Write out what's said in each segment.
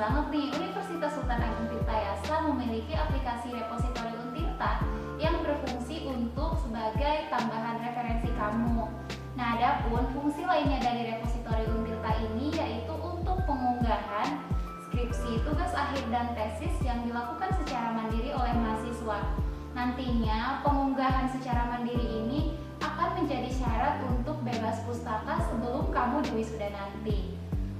banget nih, Universitas Sultan Agung Tirtayasa memiliki aplikasi repositori Untirta yang berfungsi untuk sebagai tambahan referensi kamu. Nah, adapun fungsi lainnya dari repositori Untirta ini yaitu untuk pengunggahan skripsi, tugas akhir, dan tesis yang dilakukan secara mandiri oleh mahasiswa. Nantinya, pengunggahan secara mandiri ini akan menjadi syarat untuk bebas pustaka sebelum kamu diwisuda nanti.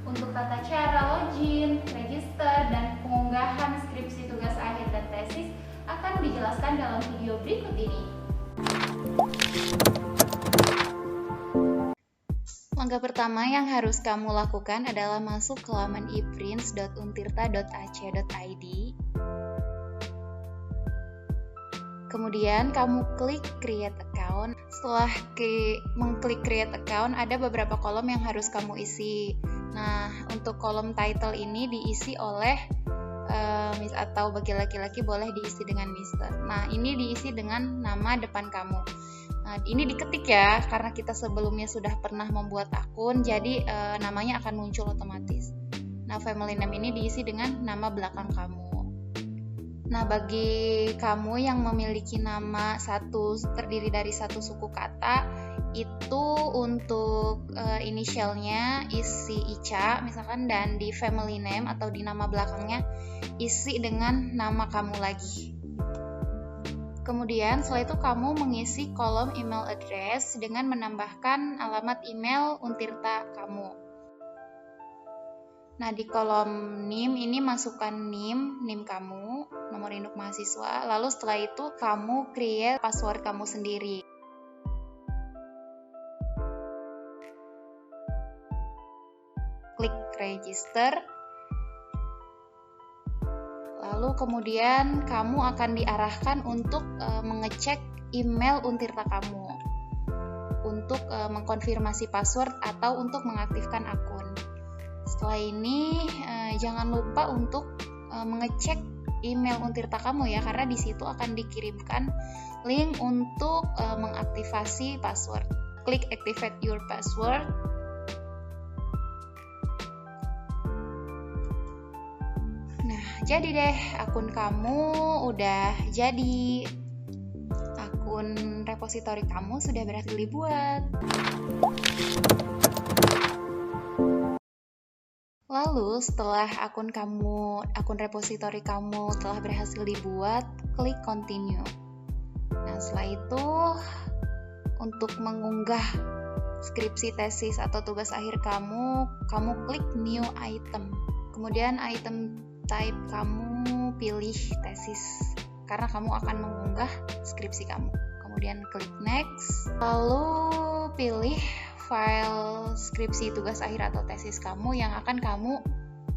Untuk tata cara login, register, dan pengunggahan skripsi, tugas akhir, dan tesis akan dijelaskan dalam video berikut ini. Langkah pertama yang harus kamu lakukan adalah masuk ke laman eprints.untirta.ac.id. Kemudian kamu klik create account. Setelah mengklik create account, ada beberapa kolom yang harus kamu isi. Nah, untuk kolom title ini diisi oleh Miss, atau bagi laki-laki boleh diisi dengan Mister. Nah, ini diisi dengan nama depan kamu. Nah, ini diketik ya, karena kita sebelumnya sudah pernah membuat akun, jadi namanya akan muncul otomatis. Nah, family name ini diisi dengan nama belakang kamu. Nah, bagi kamu yang memiliki nama terdiri dari satu suku kata, itu untuk inisialnya isi Ica misalkan, dan di family name atau di nama belakangnya isi dengan nama kamu lagi. Kemudian setelah itu kamu mengisi kolom email address dengan menambahkan alamat email Untirta kamu. Nah, di kolom NIM ini masukkan NIM kamu, nomor induk mahasiswa, lalu setelah itu kamu create password kamu sendiri. Klik register. Lalu kemudian kamu akan diarahkan untuk mengecek email Untirta kamu untuk mengkonfirmasi password atau untuk mengaktifkan akun. Setelah ini jangan lupa untuk mengecek email Untirta kamu ya, karena di situ akan dikirimkan link untuk mengaktifasi password. Klik activate your password. Nah, jadi deh, akun kamu udah jadi. Akun repositori kamu sudah berhasil dibuat. Lalu setelah akun repositori kamu telah berhasil dibuat, klik continue. Nah, setelah itu untuk mengunggah skripsi, tesis, atau tugas akhir kamu klik new item. Kemudian item type kamu pilih tesis, karena kamu akan mengunggah skripsi kamu. Kemudian klik next, lalu pilih file skripsi, tugas akhir, atau tesis kamu yang akan kamu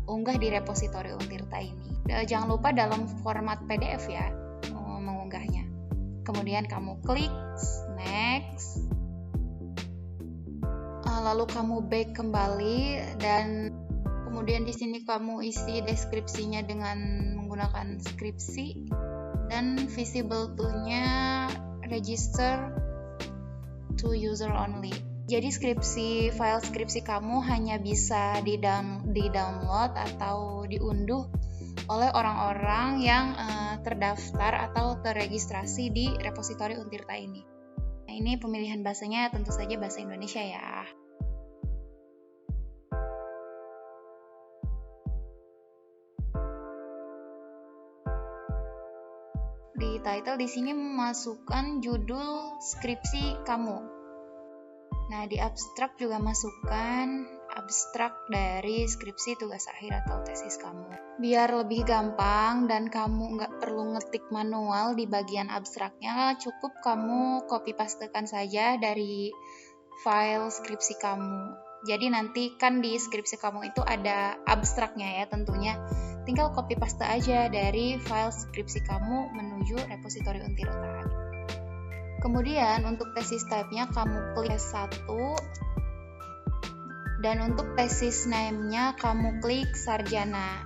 unggah di repositori Untirta ini. Jangan lupa dalam format PDF ya mengunggahnya. Kemudian kamu klik next, lalu kamu back kembali, dan kemudian di sini kamu isi deskripsinya dengan menggunakan skripsi, dan visible to-nya register to user only. Jadi file skripsi kamu hanya bisa di-download atau diunduh oleh orang-orang yang terdaftar atau terregistrasi di repositori Untirta ini. Nah, ini pemilihan bahasanya tentu saja bahasa Indonesia ya. Di title di sini memasukkan judul skripsi kamu. Nah, di abstrak juga masukkan abstrak dari skripsi, tugas akhir, atau tesis kamu. Biar lebih gampang dan kamu nggak perlu ngetik manual di bagian abstraknya, cukup kamu copy pastekan saja dari file skripsi kamu. Jadi nanti kan di skripsi kamu itu ada abstraknya ya tentunya. Tinggal copy paste aja dari file skripsi kamu menuju repositori Untirta. Kemudian untuk tesis type-nya kamu klik S1, dan untuk tesis name-nya kamu klik sarjana.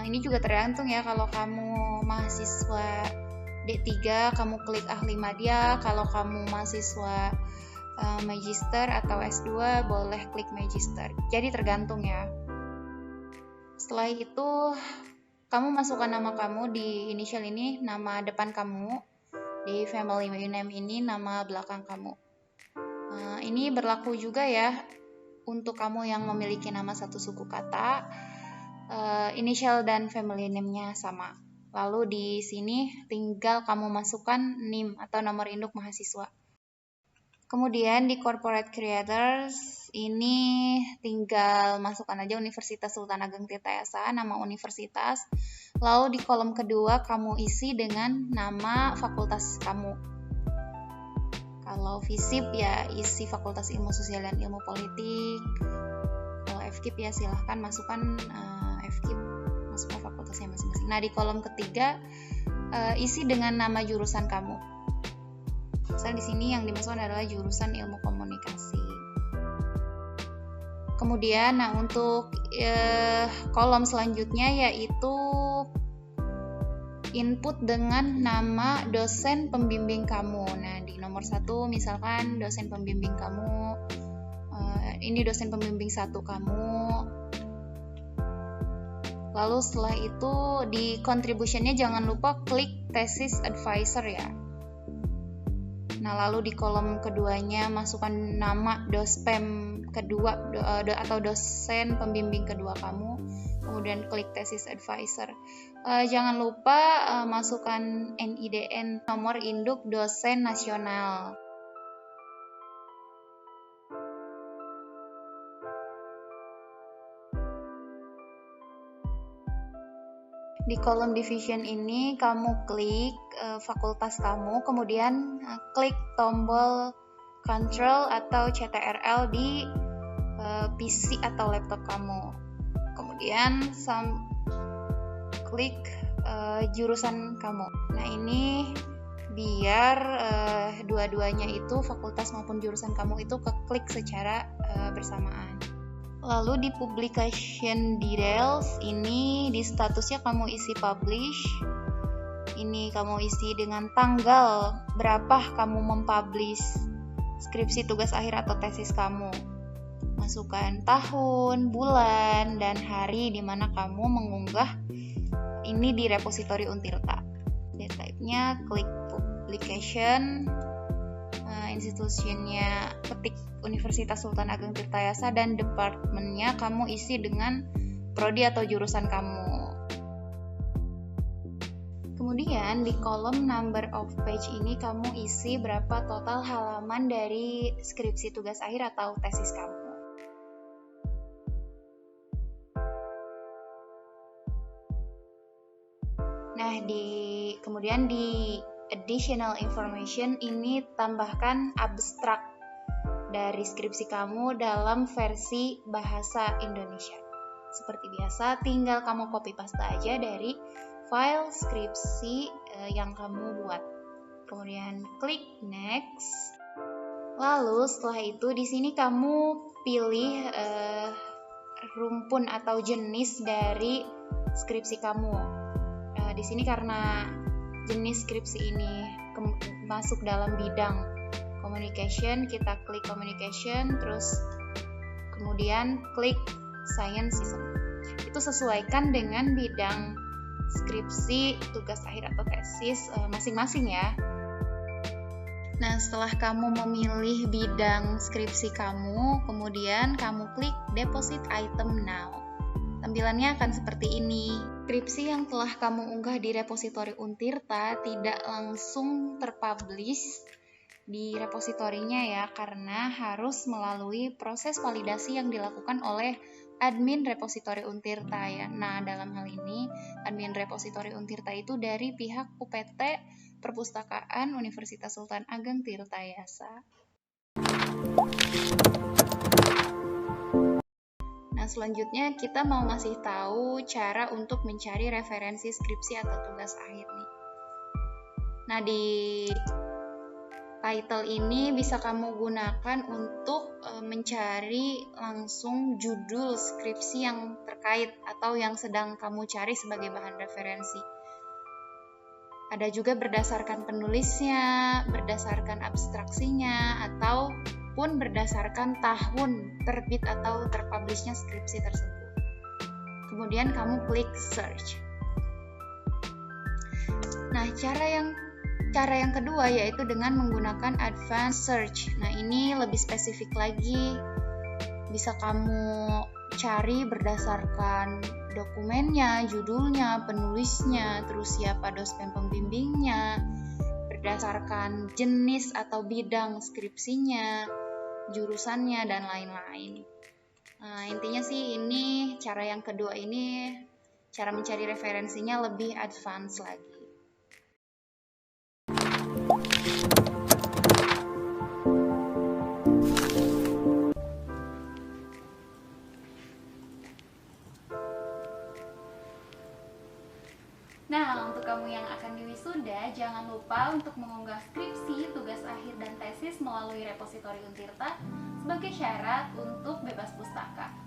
Ini juga tergantung ya, kalau kamu mahasiswa D3 kamu klik ahli madya, kalau kamu mahasiswa magister atau S2 boleh klik magister. Jadi tergantung ya. Setelah itu kamu masukkan nama kamu di inisial ini, nama depan kamu, di family name ini nama belakang kamu. Ini berlaku juga ya untuk kamu yang memiliki nama satu suku kata, inisial dan family name-nya sama. Lalu di sini tinggal kamu masukkan NIM atau nomor induk mahasiswa. Kemudian di corporate creators ini tinggal masukkan aja Universitas Sultan Ageng Tirtayasa, nama universitas. Lalu di kolom kedua kamu isi dengan nama fakultas kamu. Kalau FISIP ya isi Fakultas Ilmu Sosial dan Ilmu Politik. Kalau FKIP ya silahkan masukkan FKIP, masukkan fakultasnya masing-masing. Nah di kolom ketiga isi dengan nama jurusan kamu. Misalnya di sini yang dimasukkan adalah jurusan Ilmu Komunikasi. Kemudian, untuk kolom selanjutnya yaitu input dengan nama dosen pembimbing kamu. Nah, di nomor 1 misalkan dosen pembimbing kamu, ini dosen pembimbing 1 kamu. Lalu setelah itu di contribution-nya jangan lupa klik thesis advisor ya. Nah, lalu di kolom keduanya masukkan nama dospem kedua atau dosen pembimbing kedua kamu, kemudian klik thesis advisor. Jangan lupa masukkan NIDN, nomor induk dosen nasional. Di kolom division ini kamu klik fakultas kamu, kemudian klik tombol Ctrl atau CTRL di PC atau laptop kamu. Kemudian klik jurusan kamu. Nah ini biar dua-duanya itu fakultas maupun jurusan kamu itu keklik secara bersamaan. Lalu di publication details ini di statusnya kamu isi publish. Ini kamu isi dengan tanggal berapa kamu mempublish skripsi tugas akhir atau tesis kamu. Masukkan tahun, bulan, dan hari di mana kamu mengunggah ini di repositori Untirta. Data type-nya klik publication, institusinya ketik Universitas Sultan Ageng Tirtayasa, dan departemennya kamu isi dengan prodi atau jurusan kamu. Kemudian di kolom number of page ini kamu isi berapa total halaman dari skripsi tugas akhir atau tesis kamu. Nah, kemudian di additional information ini tambahkan abstrak dari skripsi kamu dalam versi bahasa Indonesia. Seperti biasa, tinggal kamu copy paste aja dari file skripsi yang kamu buat. Kemudian klik next. Lalu setelah itu di sini kamu pilih rumpun atau jenis dari skripsi kamu. Di sini karena jenis skripsi ini masuk dalam bidang communication, kita klik communication, terus kemudian klik scientism. Itu sesuaikan dengan bidang skripsi tugas akhir atau tesis masing-masing ya. Nah, setelah kamu memilih bidang skripsi kamu, kemudian kamu klik deposit item now. Tampilannya akan seperti ini. Skripsi yang telah kamu unggah di repositori Untirta tidak langsung terpublish di repositorinya ya, karena harus melalui proses validasi yang dilakukan oleh admin repositori Untirta ya. Nah, dalam hal ini admin repositori Untirta itu dari pihak UPT Perpustakaan Universitas Sultan Ageng Tirtayasa. Nah, selanjutnya kita mau ngasih tahu cara untuk mencari referensi skripsi atau tugas akhir nih. Nah, di title ini bisa kamu gunakan untuk mencari langsung judul skripsi yang terkait atau yang sedang kamu cari sebagai bahan referensi. Ada juga berdasarkan penulisnya, berdasarkan abstraksinya, ataupun berdasarkan tahun terbit atau terpublishnya skripsi tersebut. kemudian kamu klik search. Nah, cara yang kedua yaitu dengan menggunakan advanced search. Nah, ini lebih spesifik lagi. Bisa kamu cari berdasarkan dokumennya, judulnya, penulisnya, terus siapa dosen pembimbingnya, berdasarkan jenis atau bidang skripsinya, jurusannya, dan lain-lain. Nah, intinya sih ini cara yang kedua ini, cara mencari referensinya lebih advance lagi. Nah, untuk kamu yang akan diwisuda, jangan lupa untuk mengunggah skripsi, tugas akhir, dan tesis melalui repositori Untirta sebagai syarat untuk bebas pustaka.